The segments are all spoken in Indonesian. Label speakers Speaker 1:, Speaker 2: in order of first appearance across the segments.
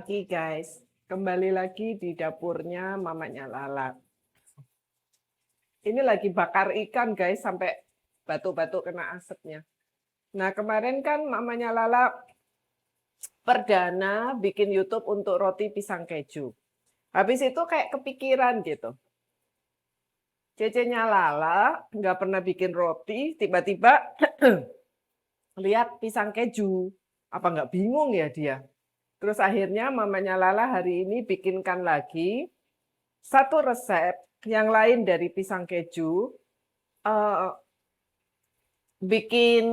Speaker 1: pagi guys, kembali lagi di dapurnya mamanya Lala. Ini lagi bakar ikan guys, sampai batuk-batuk kena asapnya. Nah kemarin kan mamanya Lala perdana bikin YouTube untuk roti pisang keju. Habis itu kayak kepikiran gitu. Cecenya Lala nggak pernah bikin roti, tiba-tiba lihat pisang keju. Apa nggak bingung ya dia? Terus akhirnya mamanya Lala hari ini bikinkan lagi satu resep yang lain dari pisang keju, bikin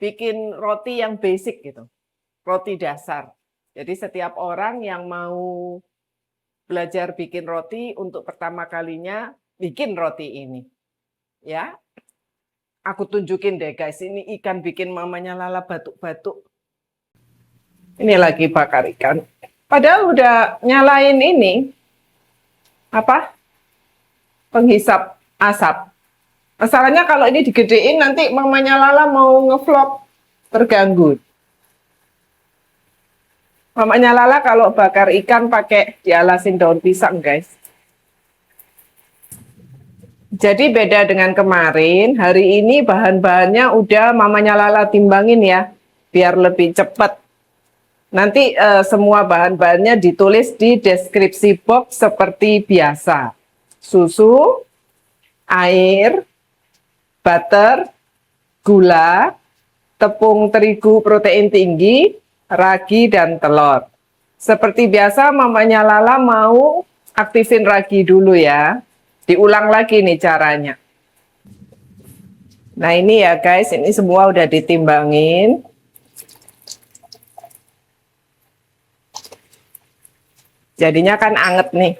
Speaker 1: bikin roti yang basic gitu, roti dasar. Jadi setiap orang yang mau belajar bikin roti untuk pertama kalinya bikin roti ini, ya. Aku tunjukin deh guys, ini ikan bikin mamanya Lala batuk-batuk. Ini lagi bakar ikan. Padahal udah nyalain ini, apa? Penghisap asap. Masalahnya kalau ini digedein nanti mamanya Lala mau ngevlog terganggu. Mamanya Lala kalau bakar ikan pakai dialasin daun pisang guys. Jadi beda dengan kemarin, hari ini bahan-bahannya udah mamanya Lala timbangin ya, biar lebih cepat. Nanti semua bahan-bahannya ditulis di deskripsi box seperti biasa. Susu, air, butter, gula, tepung terigu protein tinggi, ragi, dan telur. Seperti biasa mamanya Lala mau aktifin ragi dulu ya. Diulang lagi nih caranya. Nah ini ya guys, ini semua udah ditimbangin. Jadinya kan anget nih.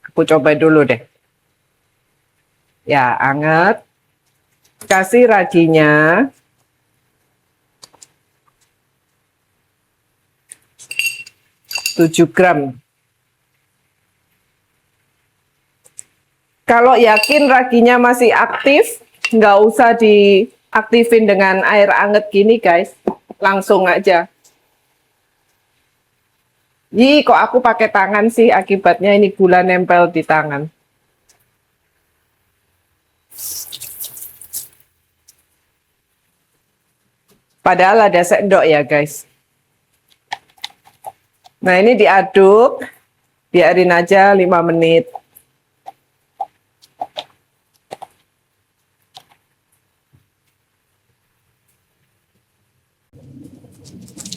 Speaker 1: Aku coba dulu deh. Ya anget. Kasih raginya. (7 gram). Kalau yakin raginya masih aktif, nggak usah diaktifin dengan air anget gini guys. Langsung aja. Ih, kok aku pakai tangan sih, akibatnya ini gula nempel di tangan. Padahal ada sendok ya guys. Nah ini diaduk, biarin aja 5 menit.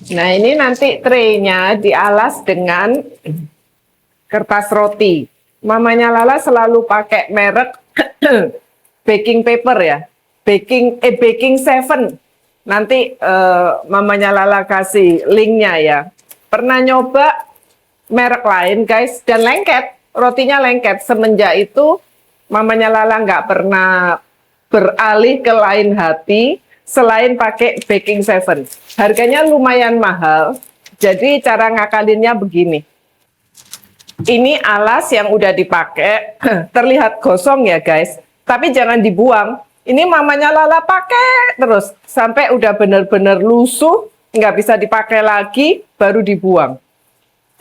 Speaker 1: Nah ini nanti traynya dialas dengan kertas roti. Mamanya Lala selalu pakai merek baking paper ya, baking 7. Nanti mamanya Lala kasih linknya ya. Pernah nyoba merek lain guys dan lengket, rotinya lengket. Semenjak itu mamanya Lala nggak pernah beralih ke lain hati selain pakai baking 7. Harganya lumayan mahal, jadi cara ngakalinnya begini. Ini alas yang udah dipakai, terlihat gosong ya guys, tapi jangan dibuang. Ini mamanya Lala pakai terus, sampai udah bener-bener lusuh, nggak bisa dipakai lagi, baru dibuang.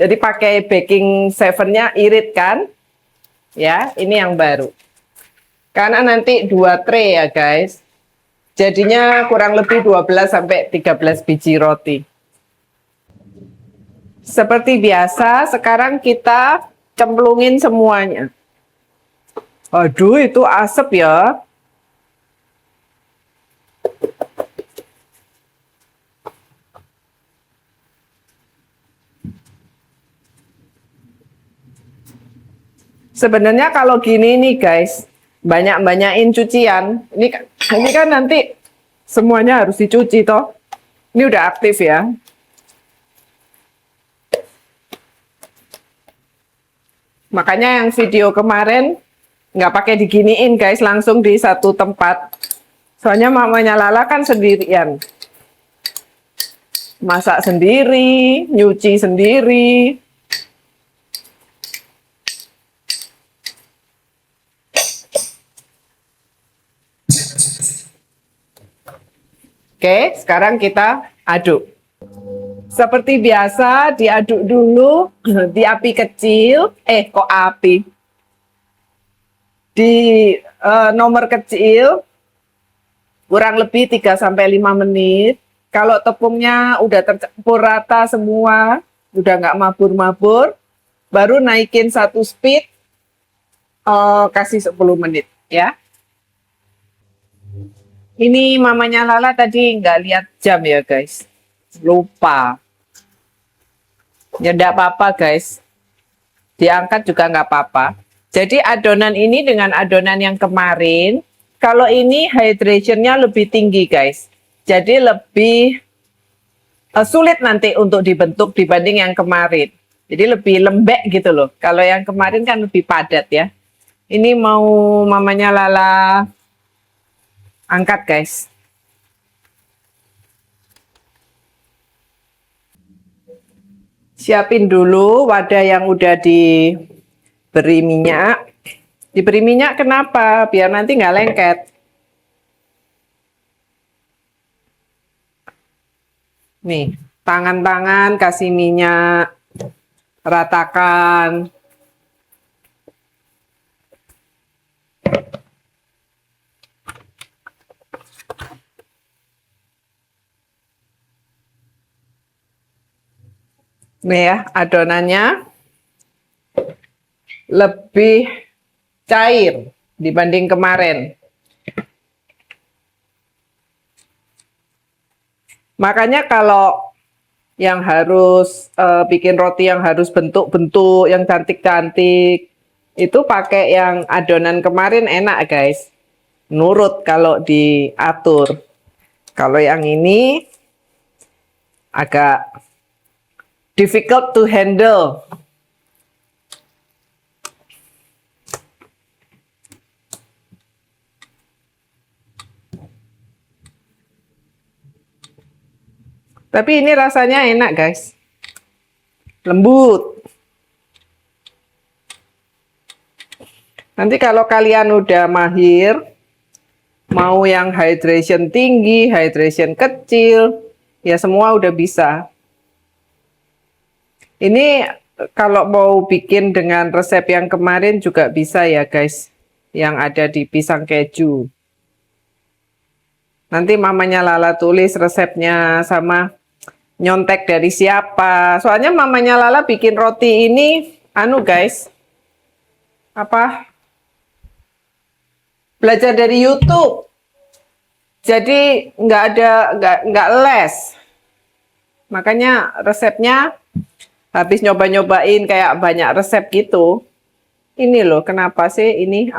Speaker 1: Jadi pakai baking 7-nya irit kan, ya ini yang baru. Karena nanti 2 tray ya guys, jadinya kurang lebih 12-13 biji roti. Seperti biasa, sekarang kita cemplungin semuanya. Aduh, itu asap ya. Sebenarnya kalau gini nih guys, banyak-banyakin cucian. Ini kan nanti semuanya harus dicuci toh. Ini udah aktif ya. Makanya yang video kemarin nggak pakai diginiin guys, langsung di satu tempat. Soalnya mamanya Lala kan sendirian. Masak sendiri, nyuci sendiri. Oke, sekarang kita aduk. Seperti biasa, diaduk dulu di api kecil. Kok api? Di nomor kecil, kurang lebih 3 sampai 5 menit. Kalau tepungnya udah tercampur rata semua, udah nggak mabur-mabur, baru naikin 1 speed, kasih 10 menit ya. Ini mamanya Lala tadi nggak lihat jam ya guys, lupa. Ya nggak apa-apa guys, diangkat juga nggak apa-apa. Jadi adonan ini dengan adonan yang kemarin, kalau ini hydrationnya lebih tinggi guys. Jadi lebih sulit nanti untuk dibentuk dibanding yang kemarin. Jadi lebih lembek gitu loh. Kalau yang kemarin kan lebih padat ya. Ini mau mamanya Lala angkat guys. Siapin dulu wadah yang udah diberi minyak. Diberi minyak kenapa? Biar nanti nggak lengket. Nih, tangan-tangan kasih minyak, ratakan. Nih ya, adonannya lebih cair dibanding kemarin. Makanya kalau yang harus bikin roti yang harus bentuk-bentuk yang cantik-cantik, itu pakai yang adonan kemarin enak guys. Nurut kalau diatur. Kalau yang ini agak difficult to handle. Tapi ini rasanya enak guys. Lembut. Nanti kalau kalian udah mahir, mau yang hydration tinggi, hydration kecil, ya semua udah bisa. Ini kalau mau bikin dengan resep yang kemarin juga bisa ya guys, yang ada di pisang keju. Nanti mamanya Lala tulis resepnya sama nyontek dari siapa. Soalnya mamanya Lala bikin roti ini, guys, belajar dari YouTube. Jadi nggak les. Makanya resepnya habis nyoba-nyobain kayak banyak resep gitu. Ini loh, kenapa sih ini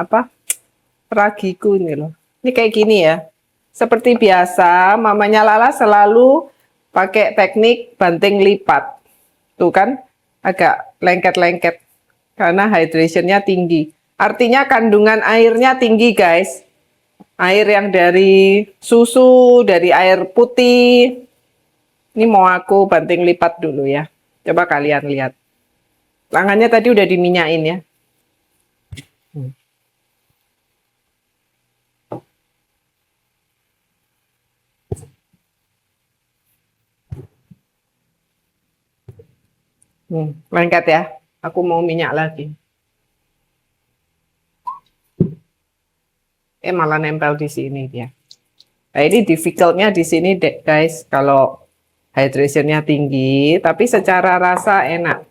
Speaker 1: ragiku ini loh. Ini kayak gini ya. Seperti biasa, mamanya Lala selalu pakai teknik banting lipat. Tuh kan, agak lengket-lengket karena hydrationnya tinggi. Artinya kandungan airnya tinggi guys. Air yang dari susu, dari air putih. Ini mau aku banting lipat dulu ya. Coba kalian lihat. Tangannya tadi udah diminyain ya. Lengket ya. Aku mau minyak lagi. Malah nempel di sini dia. Nah, ini difficult-nya di sini deh, guys. Kalau hydrationnya tinggi, tapi secara rasa enak.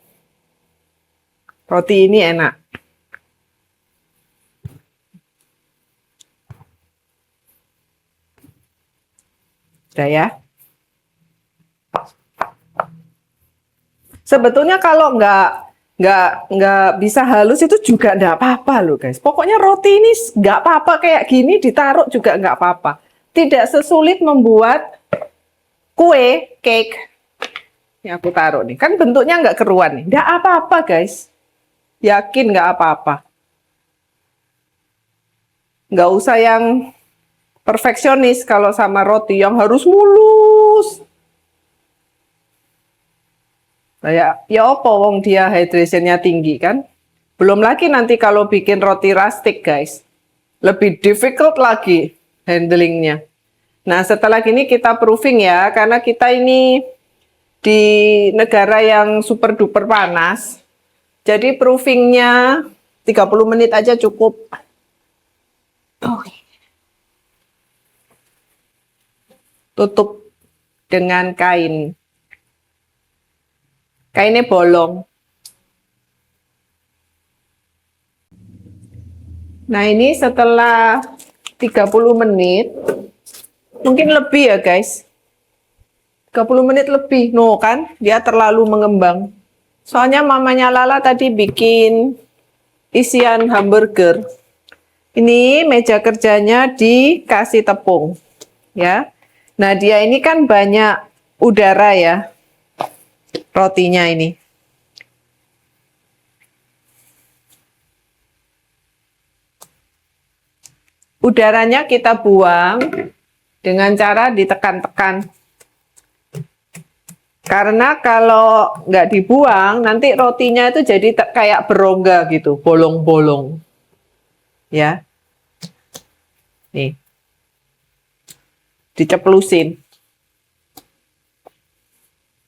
Speaker 1: Roti ini enak. Udah ya. Sebetulnya kalau nggak bisa halus itu juga nggak apa-apa loh guys. Pokoknya roti ini nggak apa-apa kayak gini ditaruh juga nggak apa-apa. Tidak sesulit membuat kue, cake. Ini aku taruh nih. Kan bentuknya nggak keruan nih. Nggak apa-apa guys. Yakin nggak apa-apa. Nggak usah yang perfeksionis kalau sama roti yang harus mulus. Ya apa wong dia hydrationnya tinggi kan. Belum lagi nanti kalau bikin roti rustic guys. Lebih difficult lagi handlingnya. Nah setelah gini kita proofing ya. Karena kita ini di negara yang super duper panas. Jadi proofingnya 30 menit aja cukup. Tutup dengan kain. Kainnya bolong. Nah, ini setelah 30 menit, mungkin lebih ya guys. 30 menit lebih, no kan? Dia terlalu mengembang. Soalnya mamanya Lala tadi bikin isian hamburger. Ini meja kerjanya dikasih tepung, ya. Nah, dia ini kan banyak udara ya, rotinya ini. Udaranya kita buang dengan cara ditekan-tekan. Karena kalau nggak dibuang, nanti rotinya itu jadi kayak berongga gitu, bolong-bolong. Ya. Nih. Diceplusin.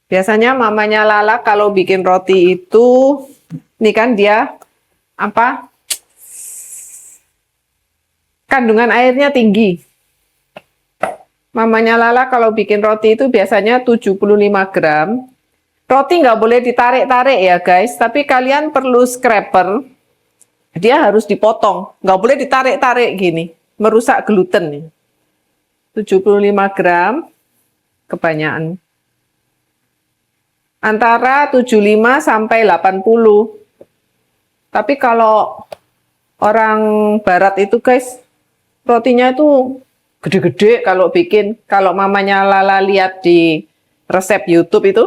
Speaker 1: Biasanya mamanya Lala kalau bikin roti itu, ini kan dia apa? Kandungan airnya tinggi. Mamanya Lala kalau bikin roti itu biasanya 75 gram. Roti nggak boleh ditarik-tarik ya guys, tapi kalian perlu scraper. Dia harus dipotong, nggak boleh ditarik-tarik gini, merusak gluten. 75 gram, kebanyakan. Antara 75 sampai 80. Tapi kalau orang barat itu guys, rotinya itu gede-gede kalau bikin. Kalau mamanya Lala lihat di resep YouTube itu,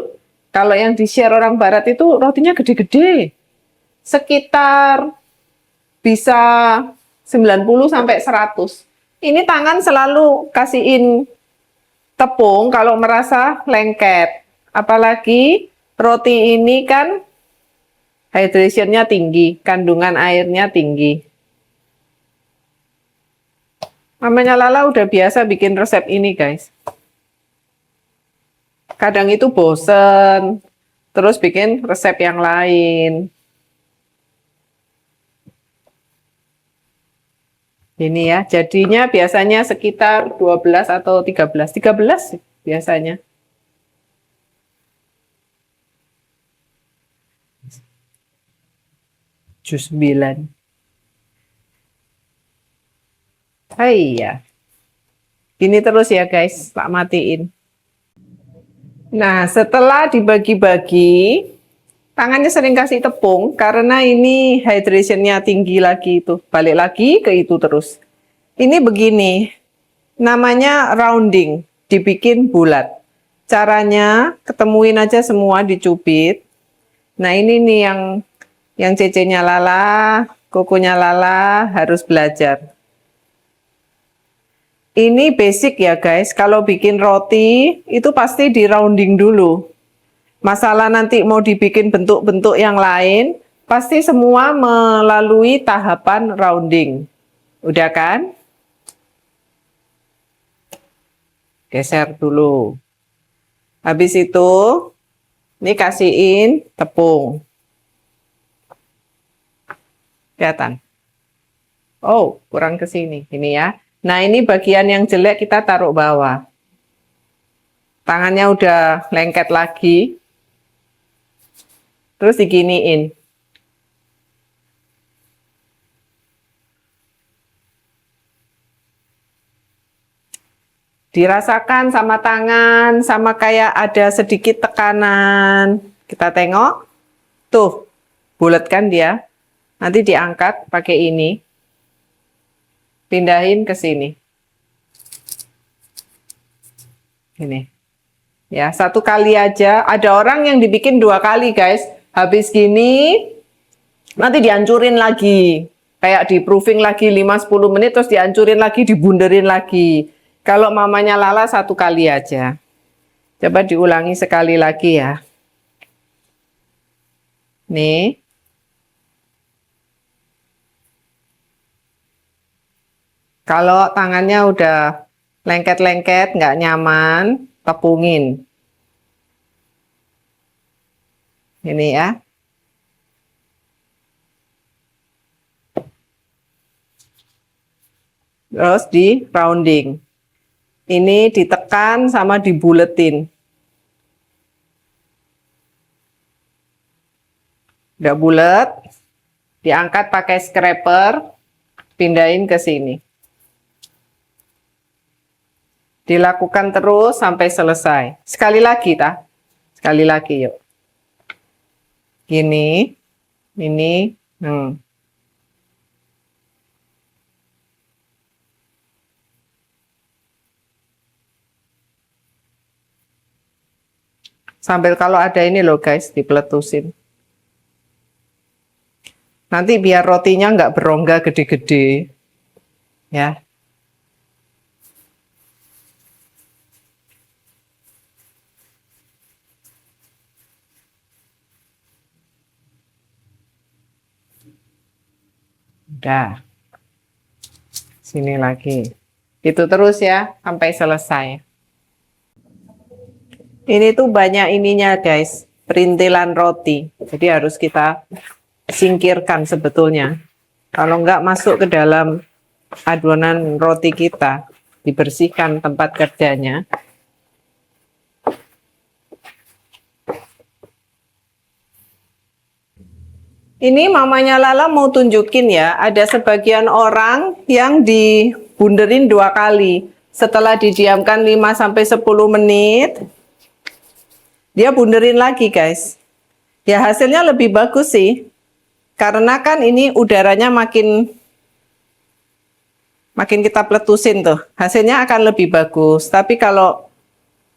Speaker 1: kalau yang di-share orang barat itu rotinya gede-gede. Sekitar bisa 90 sampai 100. Ini tangan selalu kasihin tepung kalau merasa lengket. Apalagi roti ini kan hydration-nya tinggi, kandungan airnya tinggi. Mamanya Lala udah biasa bikin resep ini guys. Kadang itu bosen, terus bikin resep yang lain. Ini ya, jadinya biasanya sekitar 12 atau 13. 13 biasanya. Jus 9. Hai ya. Gini terus ya guys, tak matiin. Nah, setelah dibagi-bagi, tangannya sering kasih tepung karena ini hydration-nya tinggi lagi itu. Balik lagi ke itu terus. Ini begini, namanya rounding, dibikin bulat. Caranya ketemuin aja semua dicubit. Nah, ini nih yang cece-nya Lala, kokonya Lala harus belajar. Ini basic ya guys, kalau bikin roti itu pasti di rounding dulu. Masalah nanti mau dibikin bentuk-bentuk yang lain, pasti semua melalui tahapan rounding. Udah kan? Geser dulu. Habis itu, ini kasihin tepung. Kelihatan? Oh, kurang ke sini. Ini ya. Nah, ini bagian yang jelek kita taruh bawah. Tangannya udah lengket lagi. Terus diginiin. Dirasakan sama tangan, sama kayak ada sedikit tekanan. Kita tengok. Tuh, bulat kan dia. Nanti diangkat pakai ini. Pindahin ke sini. Ini. Ya, satu kali aja. Ada orang yang dibikin 2 kali, guys. Habis gini, nanti dihancurin lagi. Kayak di proofing lagi 5-10 menit, terus dihancurin lagi, dibunderin lagi. Kalau mamanya Lala 1 kali aja. Coba diulangi sekali lagi ya. Nih. Kalau tangannya udah lengket-lengket, nggak nyaman, tepungin. Ini ya. Terus di rounding. Ini ditekan sama dibuletin. Udah bulet, diangkat pakai scraper, pindahin ke sini. Dilakukan terus sampai selesai. Sekali lagi, ta? Sekali lagi, yuk. Gini, ini, Sambil kalau ada ini loh guys, dipeletusin. Nanti biar rotinya nggak berongga gede-gede. Ya. Udah. Sini lagi. Itu terus ya, sampai selesai. Ini tuh banyak ininya guys, perintilan roti. Jadi harus kita singkirkan sebetulnya. Kalau nggak masuk ke dalam adonan roti kita, dibersihkan tempat kerjanya. Ini mamanya Lala mau tunjukin ya, ada sebagian orang yang dibunderin 2 kali. Setelah didiamkan 5-10 menit, dia bunderin lagi guys. Ya hasilnya lebih bagus sih. Karena kan ini udaranya makin kita pletusin tuh. Hasilnya akan lebih bagus. Tapi kalau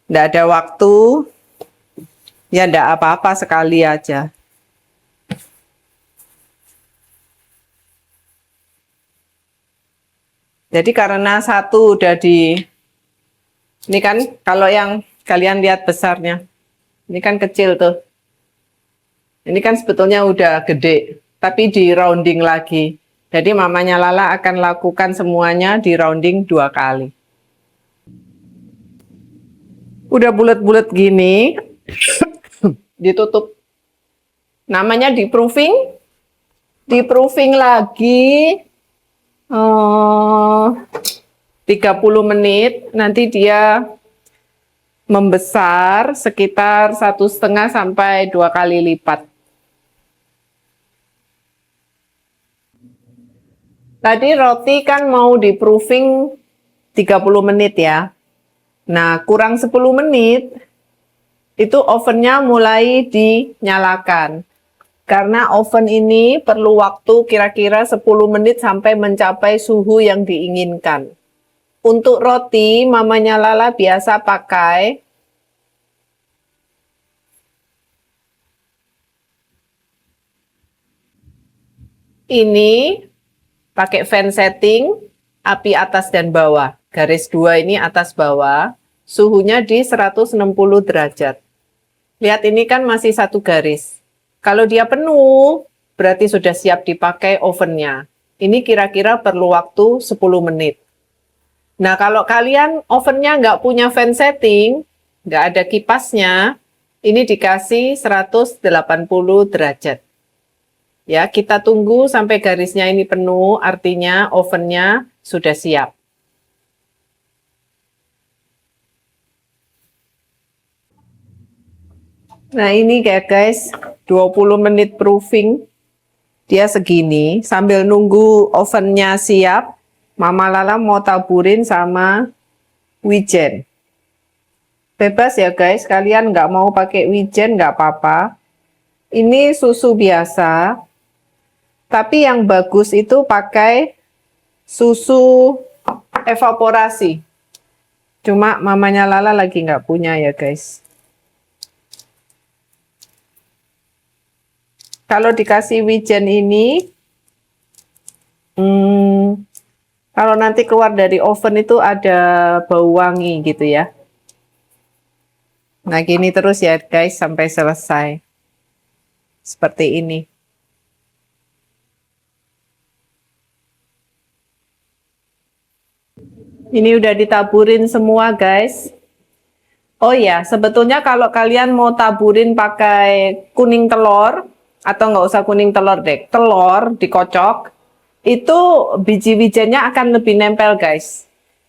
Speaker 1: nggak ada waktu, ya nggak apa-apa, sekali aja. Jadi karena satu udah ini kan kalau yang kalian lihat besarnya, ini kan kecil tuh. Ini kan sebetulnya udah gede, tapi di rounding lagi. Jadi mamanya Lala akan lakukan semuanya di rounding 2 kali. Udah bulat-bulat gini, ditutup. Namanya di proofing lagi 30 menit, nanti dia membesar sekitar 1,5 sampai 2 kali lipat. Tadi roti kan mau di proofing 30 menit ya. Nah, kurang 10 menit, itu ovennya mulai dinyalakan. Karena oven ini perlu waktu kira-kira 10 menit sampai mencapai suhu yang diinginkan. Untuk roti, mamanya Lala biasa pakai ini, pakai fan setting, api atas dan bawah. Garis 2 ini atas bawah, suhunya di 160 derajat. Lihat ini kan masih 1 garis. Kalau dia penuh, berarti sudah siap dipakai ovennya. Ini kira-kira perlu waktu 10 menit. Nah, kalau kalian ovennya nggak punya fan setting, nggak ada kipasnya, ini dikasih 180 derajat. Ya, kita tunggu sampai garisnya ini penuh, artinya ovennya sudah siap. Nah, ini kayak guys, 20 menit proofing. Dia segini, sambil nunggu ovennya siap, Mama Lala mau taburin sama wijen. Bebas ya guys, kalian nggak mau pakai wijen nggak apa-apa. Ini susu biasa, tapi yang bagus itu pakai susu evaporasi. Cuma mamanya Lala lagi nggak punya ya guys. Kalau dikasih wijen ini, kalau nanti keluar dari oven itu ada bau wangi gitu ya. Nah gini terus ya guys sampai selesai. Seperti ini. Ini udah ditaburin semua guys. Oh ya, sebetulnya kalau kalian mau taburin pakai kuning telur, atau nggak usah kuning telur deh, telur dikocok, itu biji wijennya akan lebih nempel guys.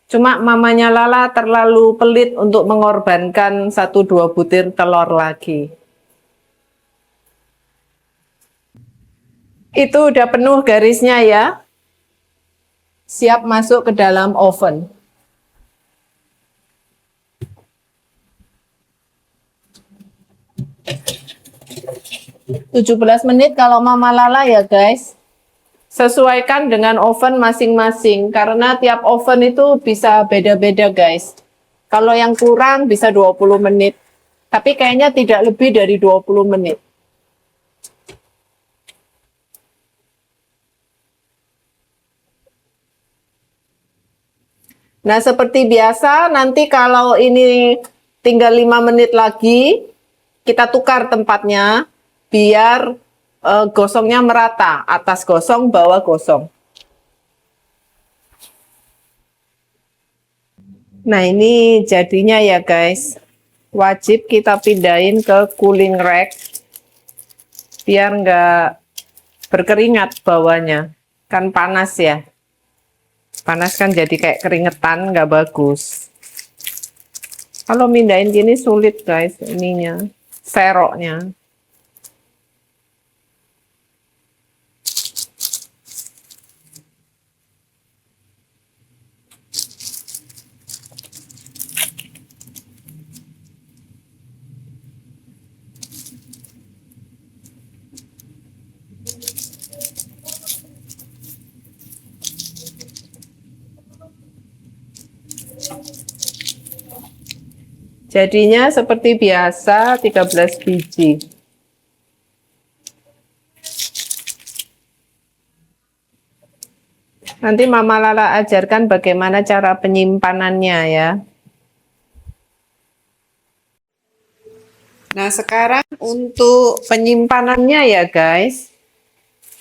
Speaker 1: Cuma mamanya Lala terlalu pelit untuk mengorbankan 1-2 butir telur lagi. Itu udah penuh garisnya ya. Siap masuk ke dalam oven. 17 menit kalau Mama Lala ya guys. Sesuaikan dengan oven masing-masing karena tiap oven itu bisa beda-beda guys. Kalau yang kurang bisa 20 menit. Tapi kayaknya tidak lebih dari 20 menit. Nah, seperti biasa nanti kalau ini tinggal 5 menit lagi, kita tukar tempatnya biar gosongnya merata, atas gosong, bawah gosong. Nah, ini jadinya ya guys. Wajib kita pindahin ke cooling rack biar nggak berkeringat bawahnya. Kan panas ya. Panas kan jadi kayak keringetan, nggak bagus. Kalau mindahin gini sulit guys ininya, seroknya. Jadinya seperti biasa 13 biji. Nanti Mama Lala ajarkan bagaimana cara penyimpanannya ya. Nah, sekarang untuk penyimpanannya ya guys.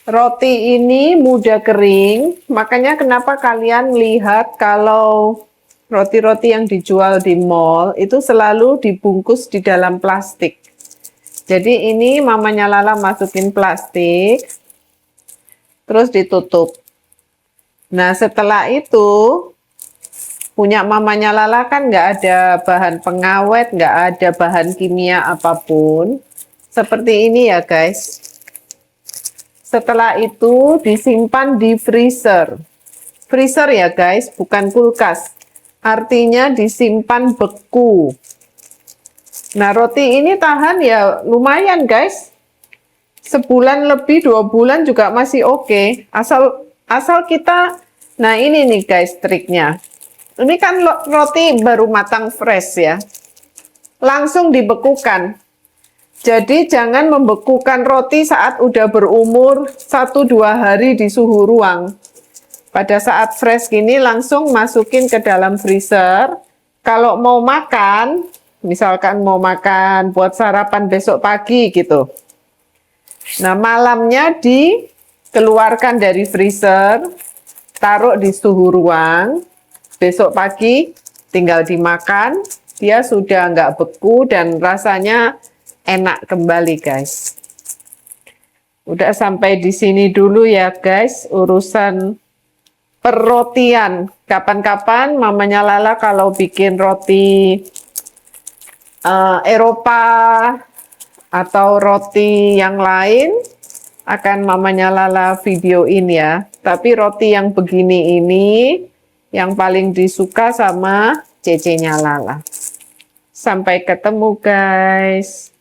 Speaker 1: Roti ini mudah kering, makanya kenapa kalian lihat kalau roti-roti yang dijual di mall itu selalu dibungkus di dalam plastik. Jadi ini mamanya Lala masukin plastik, terus ditutup. Nah, setelah itu punya mamanya Lala kan nggak ada bahan pengawet, nggak ada bahan kimia apapun. Seperti ini ya guys. Setelah itu disimpan di freezer. Freezer ya guys, bukan kulkas. Artinya disimpan beku. Nah, roti ini tahan ya lumayan guys. Sebulan lebih, 2 bulan juga masih oke. Asal kita, nah ini nih guys triknya. Ini kan roti baru matang fresh ya. Langsung dibekukan. Jadi jangan membekukan roti saat udah berumur 1-2 hari di suhu ruang. Pada saat fresh gini langsung masukin ke dalam freezer. Kalau mau makan, misalkan mau makan buat sarapan besok pagi gitu. Nah, malamnya dikeluarkan dari freezer, taruh di suhu ruang. Besok pagi tinggal dimakan, dia sudah nggak beku dan rasanya enak kembali guys. Udah sampai di sini dulu ya guys urusan perrotian. Kapan-kapan mamanya Lala kalau bikin roti Eropa atau roti yang lain akan mamanya Lala videoin ya. Tapi roti yang begini ini yang paling disuka sama cece-nya Lala. Sampai ketemu guys.